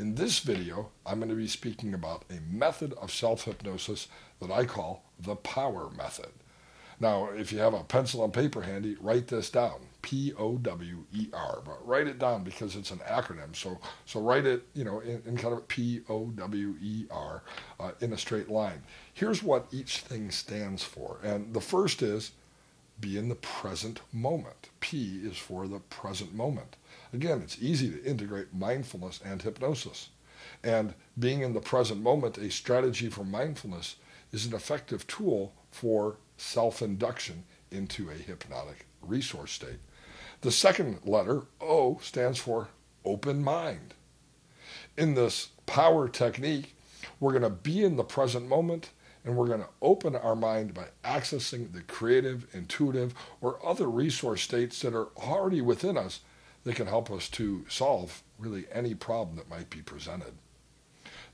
In this video, I'm going to be speaking about a method of self-hypnosis that I call the P.O.W.E.R method. Now, if you have a pencil and paper handy, write this down, P.O.W.E.R. But write it down because it's an acronym. So write it, in kind of P.O.W.E.R. In a straight line. Here's what each thing stands for. And the first is be in the present moment. P is for the present moment. Again, it's easy to integrate mindfulness and hypnosis. And being in the present moment, a strategy for mindfulness, is an effective tool for self-induction into a hypnotic resource state. The second letter, O, stands for open mind. In this P.O.W.E.R technique, we're going to be in the present moment, and we're going to open our mind by accessing the creative, intuitive, or other resource states that are already within us that can help us to solve really any problem that might be presented.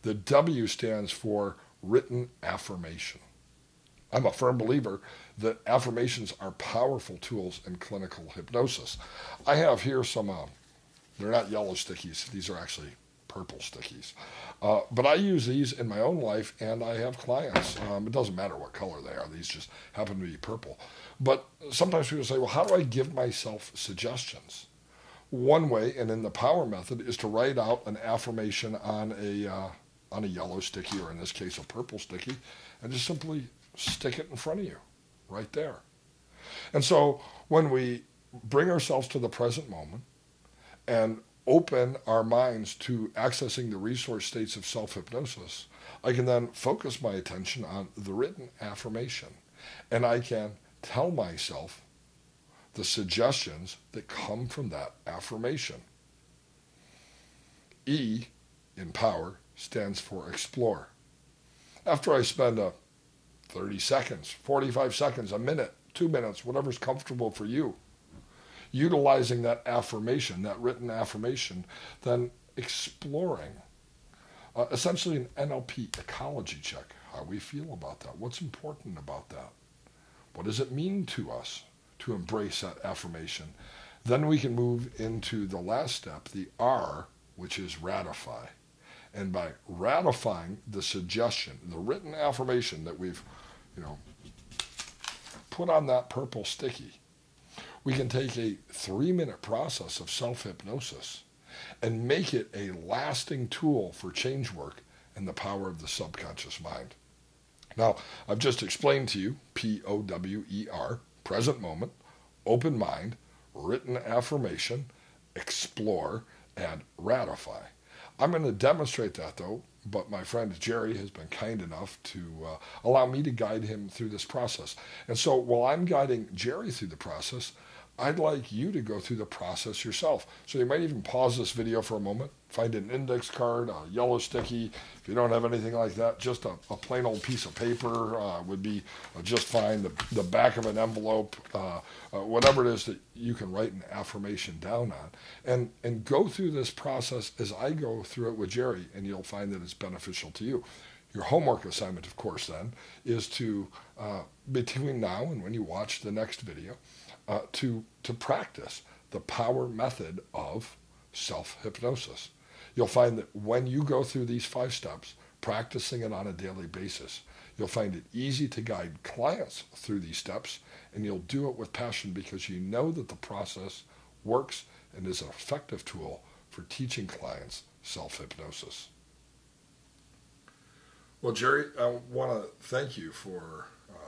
The W stands for written affirmation. I'm a firm believer that affirmations are powerful tools in clinical hypnosis. I have here some, they're not yellow stickies, these are actually purple stickies. But I use these in my own life, and I have clients. It doesn't matter what color they are, these just happen to be purple. But sometimes people say, well, how do I give myself suggestions? One way, and in the P.O.W.E.R method, is to write out an affirmation on a yellow sticky, or in this case a purple sticky, and just simply stick it in front of you, right there. And so when we bring ourselves to the present moment and open our minds to accessing the resource states of self-hypnosis, I can then focus my attention on the written affirmation, and I can tell myself the suggestions that come from that affirmation. E in P.O.W.E.R stands for explore. After I spend 30 seconds, 45 seconds, a minute, 2 minutes, whatever's comfortable for you, utilizing that affirmation, that written affirmation, then exploring, essentially an NLP ecology check, how we feel about that, what's important about that, what does it mean to us to embrace that affirmation. Then we can move into the last step, the R, which is ratify. And by ratifying the suggestion, the written affirmation that we've, put on that purple sticky, we can take a 3-minute process of self-hypnosis and make it a lasting tool for change work and the power of the subconscious mind. Now, I've just explained to you P.O.W.E.R, present moment, open mind, written affirmation, explore, and ratify. I'm going to demonstrate that, though, but my friend Jerry has been kind enough to allow me to guide him through this process. And so while I'm guiding Jerry through the process, I'd like you to go through the process yourself. So you might even pause this video for a moment, find an index card, a yellow sticky. If you don't have anything like that, just a plain old piece of paper would be just fine. The back of an envelope, whatever it is that you can write an affirmation down on. And go through this process as I go through it with Jerry, and you'll find that it's beneficial to you. Your homework assignment, of course, then, is to, between now and when you watch the next video, to practice the P.O.W.E.R method of self-hypnosis. You'll find that when you go through these 5 steps, practicing it on a daily basis, you'll find it easy to guide clients through these steps, and you'll do it with passion because you know that the process works and is an effective tool for teaching clients self-hypnosis. Well, Jerry, I want to thank you for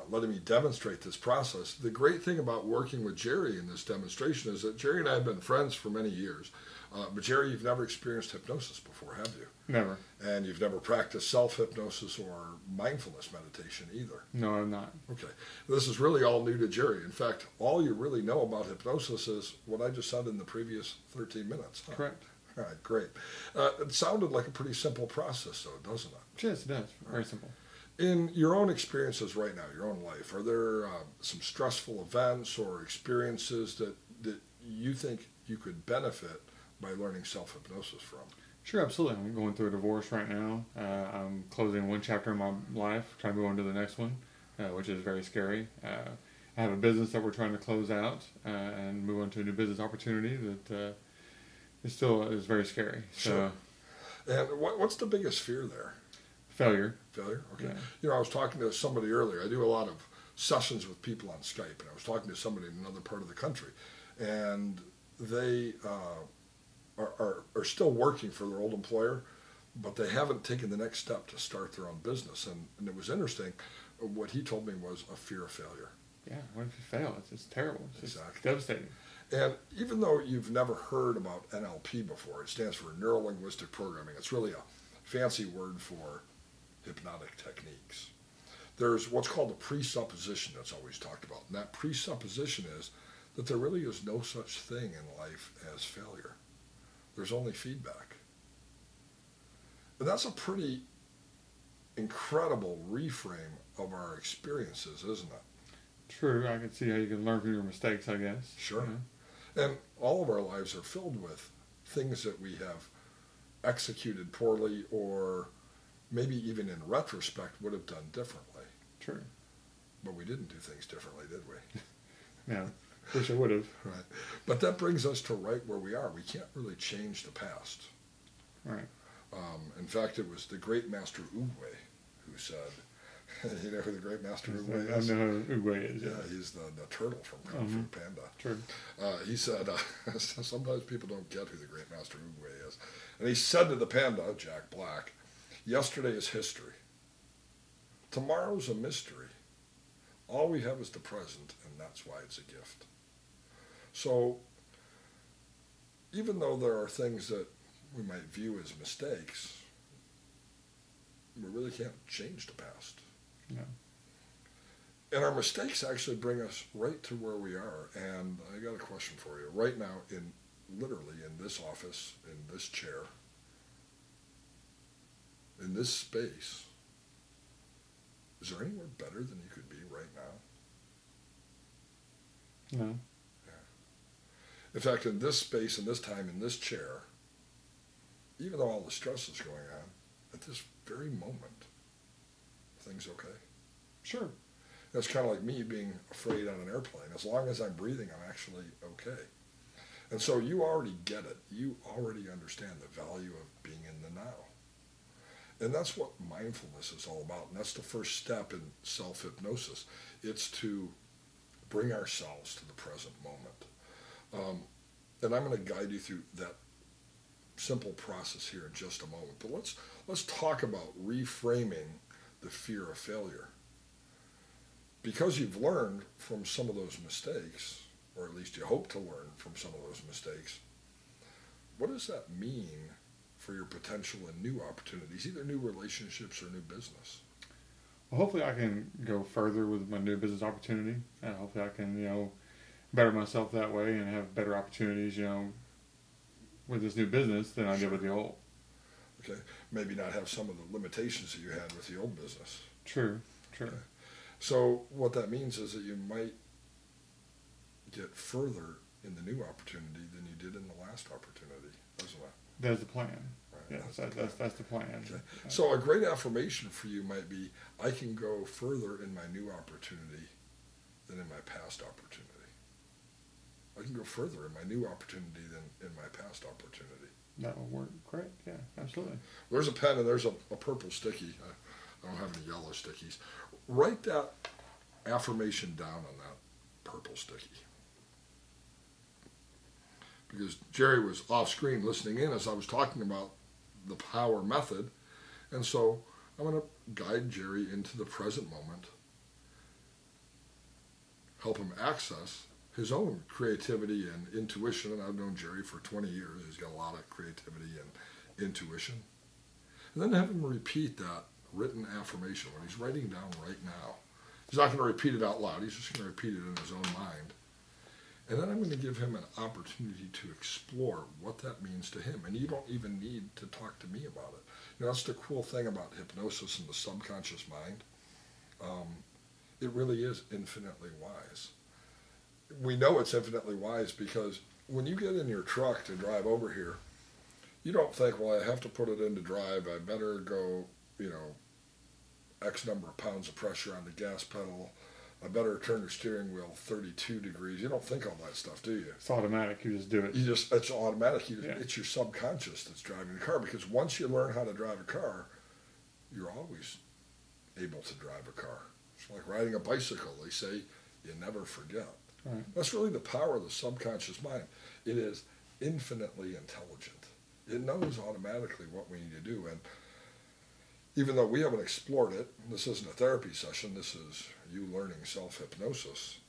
letting me demonstrate this process. The great thing about working with Jerry in this demonstration is that Jerry and I have been friends for many years. But Jerry, you've never experienced hypnosis before, have you? Never. And you've never practiced self-hypnosis or mindfulness meditation either? No, I'm not. Okay. This is really all new to Jerry. In fact, all you really know about hypnosis is what I just said in the previous 13 minutes. Huh? Correct. All right, great. It sounded like a pretty simple process, though, doesn't it? Yes, it does. Very simple. In your own experiences right now, your own life, are there some stressful events or experiences that you think you could benefit by learning self-hypnosis from? Sure, absolutely. I'm going through a divorce right now. I'm closing one chapter in my life, trying to go into the next one, which is very scary. I have a business that we're trying to close out and move on to a new business opportunity that is still very scary. Sure. And what's the biggest fear there? Failure. Failure? Okay. Yeah. You know, I was talking to somebody earlier. I do a lot of sessions with people on Skype, and I was talking to somebody in another part of the country, and they are still working for their old employer, but they haven't taken the next step to start their own business. And it was interesting. What he told me was a fear of failure. Yeah, what if you fail? It's terrible. It's Exactly. devastating. And even though you've never heard about NLP before, it stands for Neuro-Linguistic Programming. It's really a fancy word for hypnotic techniques. There's what's called a presupposition that's always talked about. And that presupposition is that there really is no such thing in life as failure. There's only feedback. And that's a pretty incredible reframe of our experiences, isn't it? True. I can see how you can learn from your mistakes, I guess. Sure. And all of our lives are filled with things that we have executed poorly, or maybe even in retrospect would have done differently. True. But we didn't do things differently, did we? Yeah. Wish I would have. Right. But that brings us to right where we are. We can't really change the past. Right. In fact, it was the great master Oogway who said, you know who the great master Oogway is? I know who Oogway is. Yeah, he's the turtle from Kung Fu Panda. True. He said, sometimes people don't get who the great master Oogway is. And he said to the panda, Jack Black, yesterday is history. Tomorrow's a mystery. All we have is the present, and that's why it's a gift. So, even though there are things that we might view as mistakes, we really can't change the past. No. And our mistakes actually bring us right to where we are. And I got a question for you. Right now, literally in this office, in this chair, in this space, is there anywhere better than you could be right now? No. In fact, in this space, in this time, in this chair, even though all the stress is going on, at this very moment, things okay? Sure. That's kind of like me being afraid on an airplane. As long as I'm breathing, I'm actually okay. And so you already get it. You already understand the value of being in the now. And that's what mindfulness is all about. And that's the first step in self-hypnosis. It's to bring ourselves to the present moment. And I'm going to guide you through that simple process here in just a moment. But let's talk about reframing the fear of failure. Because you've learned from some of those mistakes, or at least you hope to learn from some of those mistakes, what does that mean for your potential and new opportunities, either new relationships or new business? Well, hopefully I can go further with my new business opportunity. Hopefully I can, better myself that way and have better opportunities, with this new business than I did with the old. Okay. Maybe not have some of the limitations that you had with the old business. True. Okay. So what that means is that you might get further in the new opportunity than you did in the last opportunity, doesn't it? That's the plan. Right. Yes, that's the plan. Okay. So a great affirmation for you might be, I can go further in my new opportunity than in my past opportunity. I can go further in my new opportunity than in my past opportunity. That will work great. Yeah, absolutely. There's a pen and there's a purple sticky. I don't have any yellow stickies. Write that affirmation down on that purple sticky. Because Jerry was off screen listening in as I was talking about the P.O.W.E.R method. And so I'm going to guide Jerry into the present moment, help him access his own creativity and intuition. And I've known Jerry for 20 years. He's got a lot of creativity and intuition. And then have him repeat that written affirmation, what he's writing down right now. He's not going to repeat it out loud. He's just going to repeat it in his own mind. And then I'm going to give him an opportunity to explore what that means to him. And you don't even need to talk to me about it. That's the cool thing about hypnosis and the subconscious mind. It really is infinitely wise. We know it's infinitely wise because when you get in your truck to drive over here, you don't think, well, I have to put it into drive. I better go, X number of pounds of pressure on the gas pedal. I better turn the steering wheel 32 degrees. You don't think all that stuff, do you? It's automatic. You just do it. It's automatic. Yeah. It's your subconscious that's driving the car, because once you learn how to drive a car, you're always able to drive a car. It's like riding a bicycle. They say you never forget. Right. That's really the power of the subconscious mind. It is infinitely intelligent. It knows automatically what we need to do. And even though we haven't explored it, this isn't a therapy session, this is you learning self-hypnosis,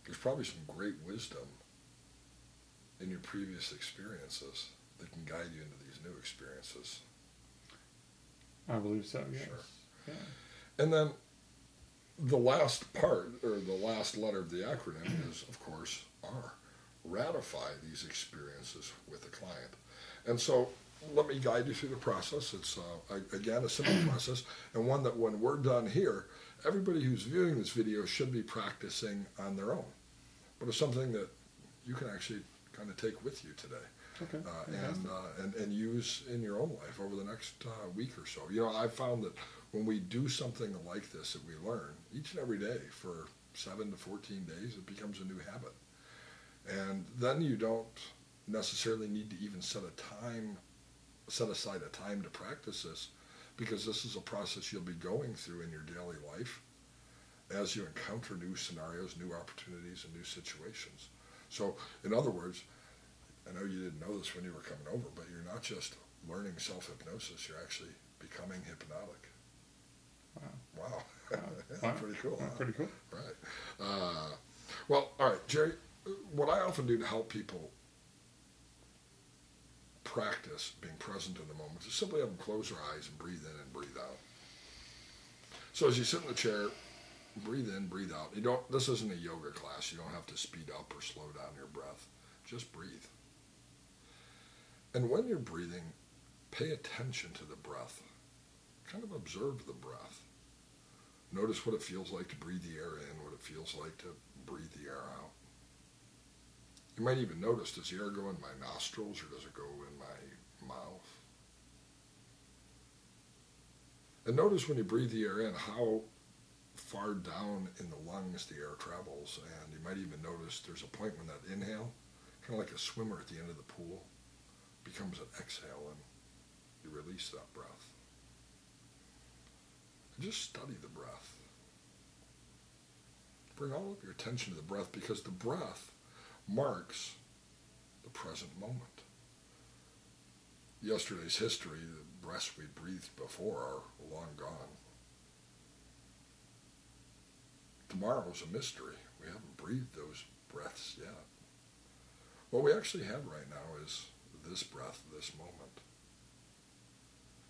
there's probably some great wisdom in your previous experiences that can guide you into these new experiences. I believe so, yes. Sure. Yeah. And then the last part, or the last letter of the acronym is, of course, R. Ratify these experiences with the client. And so let me guide you through the process. It's, again, a simple process, and one that when we're done here, everybody who's viewing this video should be practicing on their own. But it's something that you can actually kind of take with you today. Okay. And use in your own life over the next week or so. You know, I've found that when we do something like this that we learn each and every day for 7 to 14 days, it becomes a new habit. And then you don't necessarily need to even set aside a time to practice this, because this is a process you'll be going through in your daily life as you encounter new scenarios, new opportunities, and new situations. So, in other words, I know you didn't know this when you were coming over, but you're not just learning self-hypnosis, you're actually becoming hypnotic. Wow. Wow. Wow. Pretty cool. Huh? Pretty cool. Right. Well, all right, Jerry, what I often do to help people practice being present in the moment is simply have them close their eyes and breathe in and breathe out. So as you sit in the chair, breathe in, breathe out. This isn't a yoga class. You don't have to speed up or slow down your breath. Just breathe. And when you're breathing, pay attention to the breath. Kind of observe the breath. Notice what it feels like to breathe the air in, what it feels like to breathe the air out. You might even notice, does the air go in my nostrils or does it go in my mouth? And notice when you breathe the air in, how far down in the lungs the air travels. And you might even notice there's a point when that inhale, kind of like a swimmer at the end of the pool, becomes an exhale and you release that breath. And just study the breath. Bring all of your attention to the breath, because the breath marks the present moment. Yesterday's history, the breaths we breathed before are long gone. Tomorrow's a mystery. We haven't breathed those breaths yet. What we actually have right now is this breath, this moment.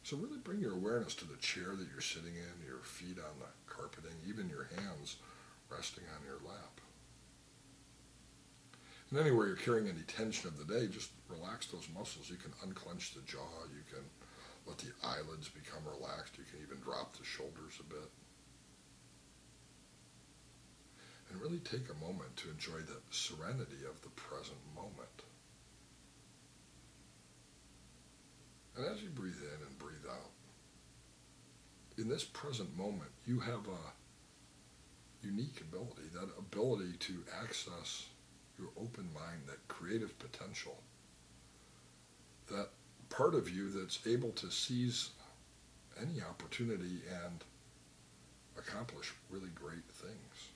So really bring your awareness to the chair that you're sitting in, your feet on the carpeting, even your hands resting on your lap. And anywhere you're carrying any tension of the day, just relax those muscles. You can unclench the jaw. You can let the eyelids become relaxed. You can even drop the shoulders a bit. And really take a moment to enjoy the serenity of the present moment. And as you breathe in and breathe out, in this present moment, you have a unique ability, that ability to access your open mind, that creative potential, that part of you that's able to seize any opportunity and accomplish really great things.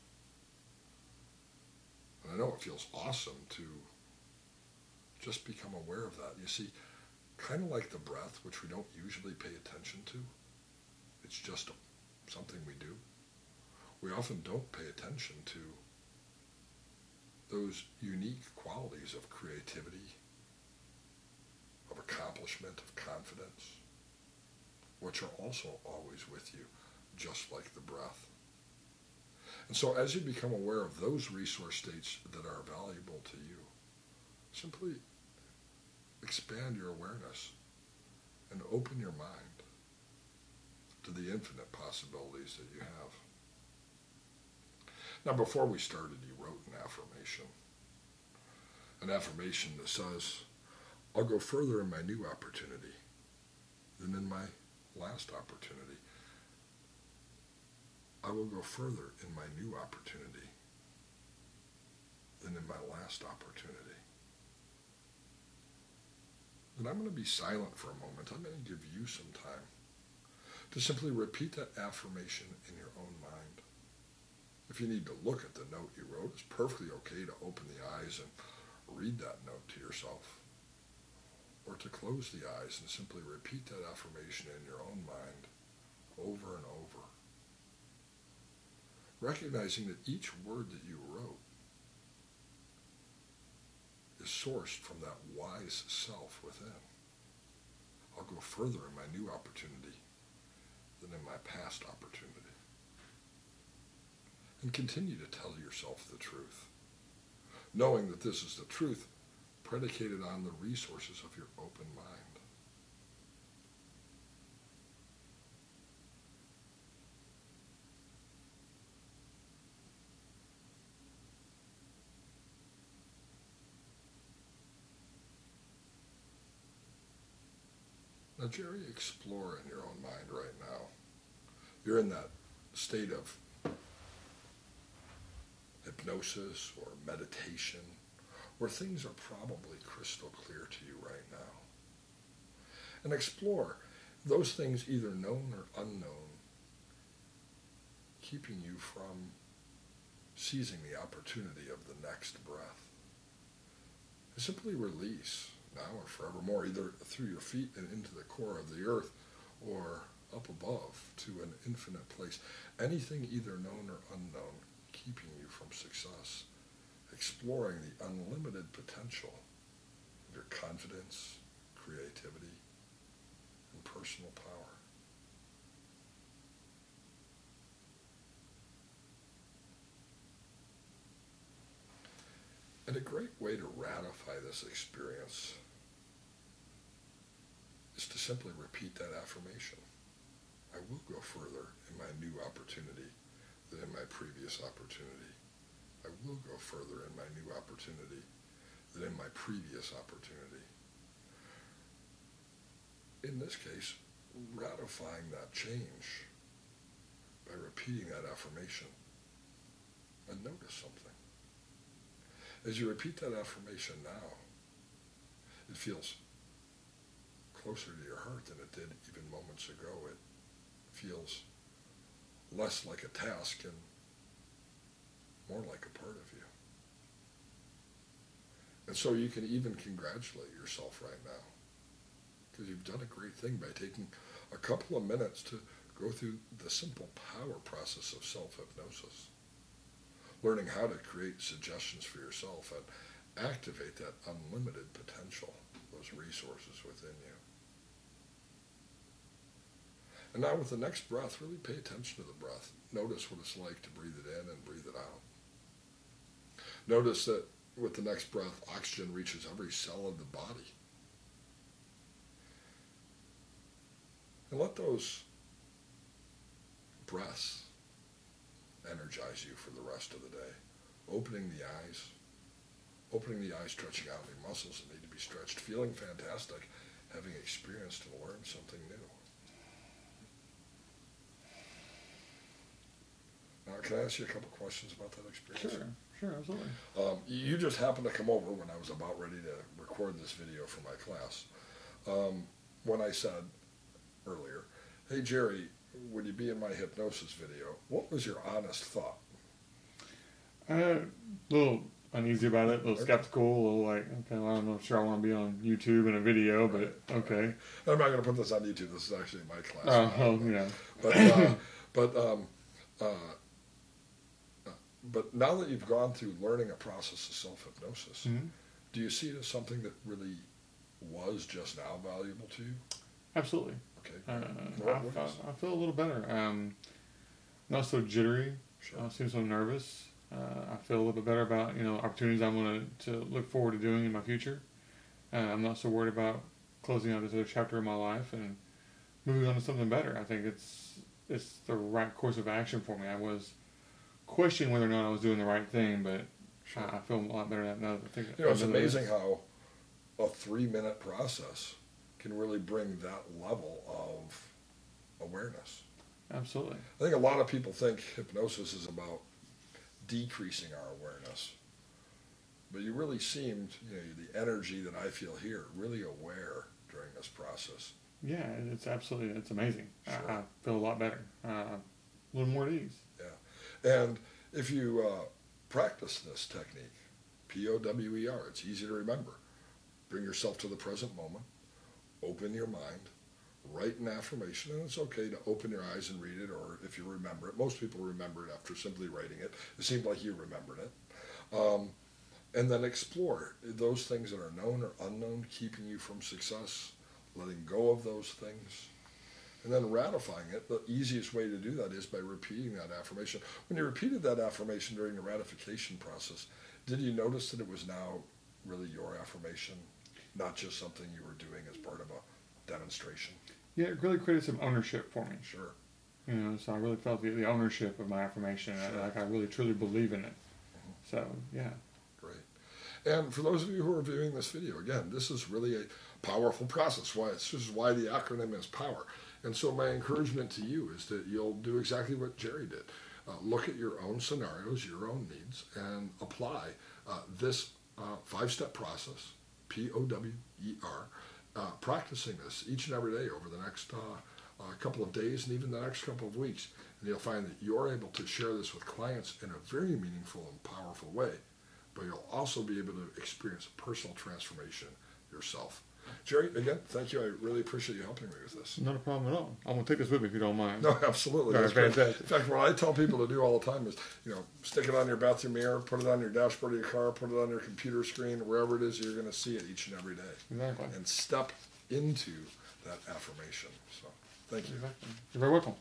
And I know it feels awesome to just become aware of that. You see, kind of like the breath, which we don't usually pay attention to, it's just something we do. We often don't pay attention to those unique qualities of creativity, of accomplishment, of confidence, which are also always with you, just like the breath. And so as you become aware of those resource states that are valuable to you, simply expand your awareness and open your mind to the infinite possibilities that you have. Now, before we started, you wrote an affirmation that says, I'll go further in my new opportunity than in my last opportunity. I will go further in my new opportunity than in my last opportunity. And I'm going to be silent for a moment. I'm going to give you some time to simply repeat that affirmation in your own mind. If you need to look at the note you wrote, it's perfectly okay to open the eyes and read that note to yourself. Or to close the eyes and simply repeat that affirmation in your own mind over and over. Recognizing that each word that you wrote is sourced from that wise self within. I'll go further in my new opportunity than in my past opportunity. And continue to tell yourself the truth, knowing that this is the truth predicated on the resources of your open mind. Now, Jerry, explore in your own mind right now. You're in that state of hypnosis or meditation, where things are probably crystal clear to you right now. And explore those things, either known or unknown, keeping you from seizing the opportunity of the next breath. And simply release now or forevermore, either through your feet and into the core of the earth, or up above to an infinite place. Anything either known or unknown keeping you from success. Exploring the unlimited potential of your confidence, creativity, and personal power. And a great way to ratify this experience is to simply repeat that affirmation. I will go further in my new opportunity than in my previous opportunity. I will go further in my new opportunity than in my previous opportunity. In this case, ratifying that change by repeating that affirmation. And notice something. As you repeat that affirmation now, it feels closer to your heart than it did even moments ago. It feels less like a task and more like a part of you. And so you can even congratulate yourself right now, because you've done a great thing by taking a couple of minutes to go through the simple power process of self-hypnosis, learning how to create suggestions for yourself and activate that unlimited potential, those resources within you. And now with the next breath, really pay attention to the breath. Notice what it's like to breathe it in and breathe it out. Notice that with the next breath, oxygen reaches every cell of the body. And let those breaths energize you for the rest of the day. Opening the eyes, stretching out any muscles that need to be stretched, feeling fantastic, having experienced and learned something new. Now, can I ask you a couple questions about that experience? Sure, absolutely. You just happened to come over when I was about ready to record this video for my class. When I said earlier, hey Jerry, would you be in my hypnosis video? What was your honest thought? A little uneasy about it, a little skeptical, a little like, okay, well, I'm not sure I want to be on YouTube in a video, but okay. I'm not going to put this on YouTube. This is actually my class. Yeah. But now that you've gone through learning a process of self-hypnosis, Mm-hmm. do you see it as something that really was just now valuable to you? Absolutely. Okay. I feel a little better. Not so jittery. Sure. I don't seem so nervous. I feel a little bit better about opportunities I want to look forward to doing in my future. I'm not so worried about closing out this other chapter of my life and moving on to something better. I think it's the right course of action for me. I was questioning whether or not I was doing the right thing, but sure. I feel a lot better now that I think. It's amazing how a 3-minute process can really bring that level of awareness. Absolutely. I think a lot of people think hypnosis is about decreasing our awareness. But you really seemed, the energy that I feel here, really aware during this process. Yeah, it's amazing. Sure. I feel a lot better, a little more at ease. Yeah. And if you practice this technique, P.O.W.E.R, it's easy to remember. Bring yourself to the present moment, open your mind, write an affirmation, and it's okay to open your eyes and read it, or if you remember it. Most people remember it after simply writing it. It seemed like you remembered it. And then explore those things that are known or unknown, keeping you from success, letting go of those things, and then ratifying it. The easiest way to do that is by repeating that affirmation. When you repeated that affirmation during the ratification process, did you notice that it was now really your affirmation, not just something you were doing as part of a demonstration? Yeah, it really created some ownership for me. Sure. So I really felt the ownership of my affirmation. Sure. Like I really truly believe in it. Mm-hmm. So, yeah. Great. And for those of you who are viewing this video, again, this is really a powerful process. This is why the acronym is POWER. And so my encouragement to you is that you'll do exactly what Jerry did. Look at your own scenarios, your own needs, and apply this 5-step process, P.O.W.E.R, practicing this each and every day over the next couple of days and even the next couple of weeks. And you'll find that you're able to share this with clients in a very meaningful and powerful way. But you'll also be able to experience personal transformation yourself. Jerry, again, thank you. I really appreciate you helping me with this. Not a problem at all. I'm going to take this with me if you don't mind. No, absolutely. That's fantastic. In fact, what I tell people to do all the time is, stick it on your bathroom mirror, put it on your dashboard of your car, put it on your computer screen, wherever it is you're going to see it each and every day. Exactly. And step into that affirmation. So, thank you. Exactly. You're very welcome.